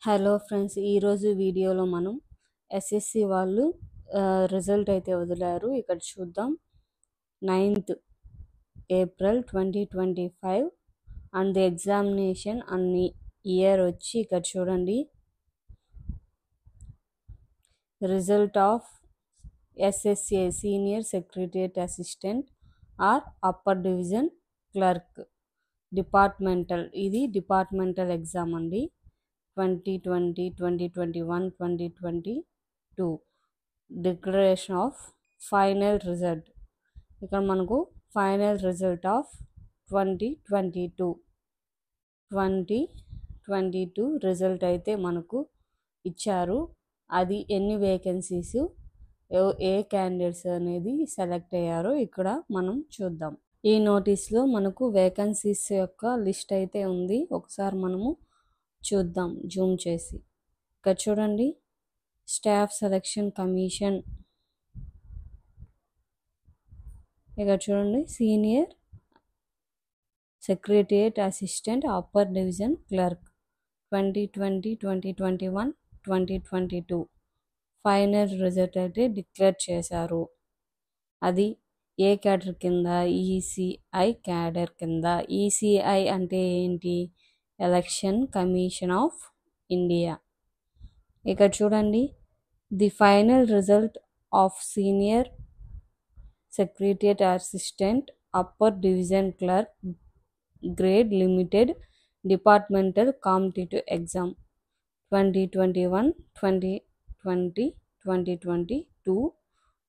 Hello friends, ఈరోజు వీడియోలో మనం ఎస్ఎస్సి వాళ్ళు రిజల్ట్ అయితే వదిలారు. ఇక్కడ చూద్దాం. 9th April 2025 and the examination అన్ని ఇయర్ వచ్చి ఇక్కడ చూడండి. Result of SSA senior secretariat assistant are upper division clerk departmental. ఇది డిపార్ట్మెంటల్ ఎగ్జామ్ అండి. 2020, 2021, 2022 డిక్లరేషన్ ఆఫ్ ఫైనల్ రిజల్ట్. ఇక్కడ మనకు ఫైనల్ రిజల్ట్ ఆఫ్ 2022 రిజల్ట్ అయితే మనకు ఇచ్చారు. అది ఎన్ని వేకెన్సీస్, ఏ క్యాండిడేట్స్ అనేది సెలెక్ట్ అయ్యారో ఇక్కడ మనం చూద్దాం. ఈ నోటీస్లో మనకు వేకెన్సీస్ యొక్క లిస్ట్ అయితే ఉంది. ఒకసారి మనము చూద్దాం జూమ్ చేసి. ఇక్కడ చూడండి, స్టాఫ్ సెలక్షన్ కమిషన్. ఇక్కడ చూడండి, senior secretariat assistant upper division clerk 2020, 2021, 2022 final result అయితే డిక్లేర్ చేశారు. అది ఏ క్యాడర్ కింద? ఈసీఐ క్యాడర్ కింద. ఈసీఐ అంటే ఏంటి? Election commission of India. ఇక్కడ చూడండి, the final result of senior secretariat assistant upper division clerk grade limited departmental competitive exam 2021, 2020, 2022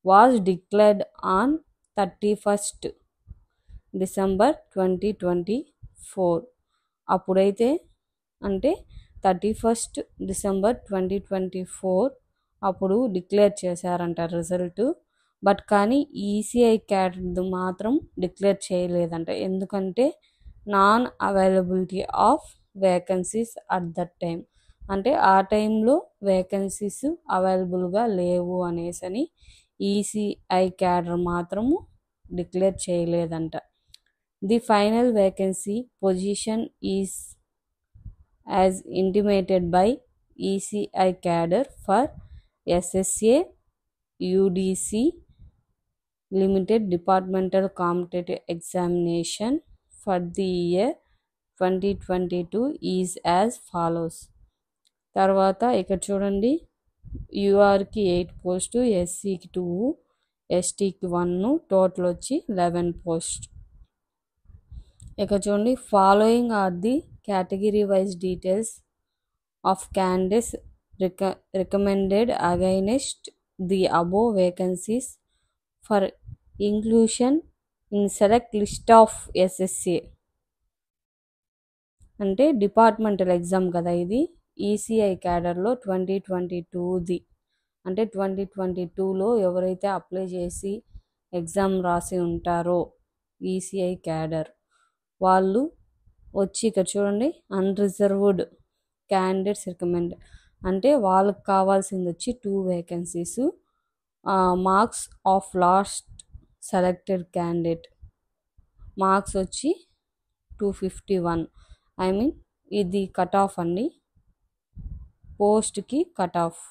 was declared on 31st December 2024. అప్పుడైతే అంటే 31st December 2024 అప్పుడు డిక్లేర్ చేశారంట రిజల్ట్. బట్ కానీ ఈసీఐ క్యాడర్ మాత్రం declare చేయలేదంట. ఎందుకంటే non availability of vacancies at that time. అంటే ఆ టైంలో వేకెన్సీస్ అవైలబుల్గా లేవు అనేసని ఈసీఐ క్యాడర్ మాత్రము డిక్లేర్ చేయలేదంట. The final vacancy position is as intimated by ECI cadre for SSA UDC limited departmental competitive examination for the year 2022 is as follows. తర్వాత ఇక్కడ చూడండి, యూఆర్కి 8 పోస్టు, ఎస్సీకి 2, ఎస్టీకి 1, టోటల్ వచ్చి 11 పోస్ట్. ఇక్కడ చూడండి, following are the category wise details of candidates recommended against the above vacancies for inclusion in select list of SSA. అంటే departmental exam కదా ఇది. ఈసీఐ క్యాడర్లో 2022ది అంటే 2022లో ఎవరైతే అప్లై చేసి ఎగ్జామ్ రాసి ఉంటారో ఈసీఐ క్యాడర్ వాళ్ళు వచ్చి ఇక్కడ చూడండి, అన్రిజర్వ్డ్ క్యాండిడేట్స్ రికమెండ్ అంటే వాళ్ళకి కావాల్సింది వచ్చి 2 vacancies. Marks of last selected candidate marks వచ్చి 251. ఇది కట్ ఆఫ్ అండి, పోస్ట్కి కట్ ఆఫ్.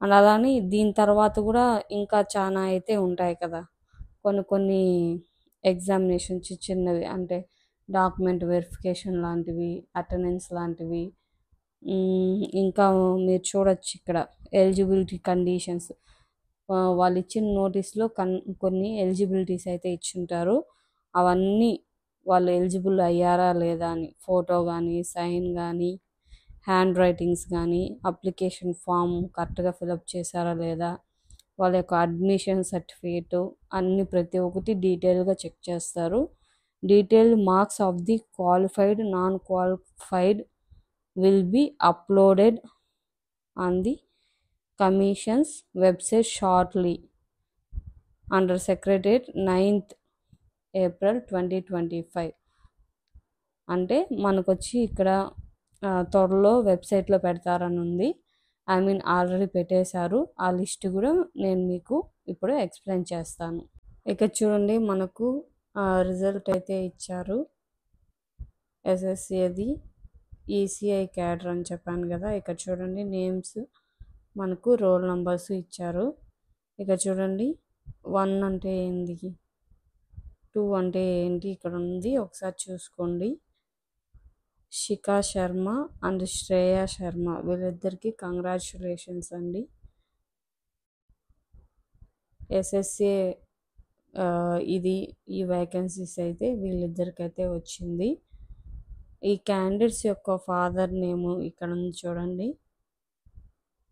అండ్ అలానే దీని తర్వాత కూడా ఇంకా చాలా అయితే ఉంటాయి కదా, కొన్ని ఎగ్జామినేషన్ చిన్నవి, అంటే డాక్యుమెంట్ వెరిఫికేషన్ లాంటివి, అటెండెన్స్ లాంటివి. ఇంకా మీరు చూడొచ్చు ఇక్కడ ఎలిజిబిలిటీ కండిషన్స్. వాళ్ళు ఇచ్చిన నోటీస్లో కొన్ని ఎలిజిబిలిటీస్ అయితే ఇచ్చుంటారు. అవన్నీ వాళ్ళు ఎలిజిబుల్ అయ్యారా లేదా అని, ఫోటో కానీ, సైన్ కానీ, హ్యాండ్ రైటింగ్స్ కానీ, అప్లికేషన్ ఫామ్ కరెక్ట్గా ఫిలప్ చేశారా లేదా, వాళ్ళ యొక్క అడ్మిషన్ సర్టిఫికేట్ అన్ని ప్రతి ఒక్కటి డీటెయిల్గా చెక్ చేస్తారు. Detailed marks of the qualified, non qualified will be uploaded on the commission's website shortly under secretariat 9th April 2025. అంటే మనకు వచ్చి ఇక్కడ త్వరలో వెబ్సైట్లో పెడతారని ఉంది. ఆల్రెడీ పెట్టేశారు. ఆ లిస్ట్ కూడా నేను మీకు ఇప్పుడు ఎక్స్ప్లెయిన్ చేస్తాను. ఇక్కడ చూడండి, మనకు రిజల్ట్ అయితే ఇచ్చారు ఎస్ఎస్సిది. ఈసీఐ క్యాడర్ అని చెప్పాను కదా, ఇక్కడ చూడండి నేమ్స్, మనకు రోల్ నంబర్స్ ఇచ్చారు. ఇక చూడండి 1 అంటే ఏంది, 2 అంటే ఏంటి ఇక్కడ ఉంది, ఒకసారి చూసుకోండి. శిఖా శర్మ అండ్ శ్రేయ శర్మ, వీళ్ళిద్దరికి కంగ్రాచులేషన్స్ అండి. ఎస్ఎస్ఏ ఈ వేకెన్సీస్ అయితే వీళ్ళిద్దరికైతే వచ్చింది. ఈ క్యాండిడేట్స్ యొక్క ఫాదర్ నేమ్ ఇక్కడ ఉంది చూడండి,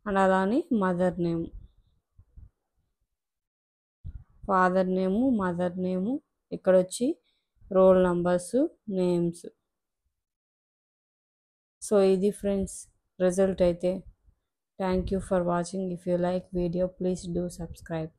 అండ్ అలానే mother name, father name, mother name, ఇక్కడ వచ్చి రోల్ నంబర్స్, నేమ్స్. సో ఇది ఫ్రెండ్స్ రిజల్ట్ అయితే. Thank you for watching. If you like video please do subscribe.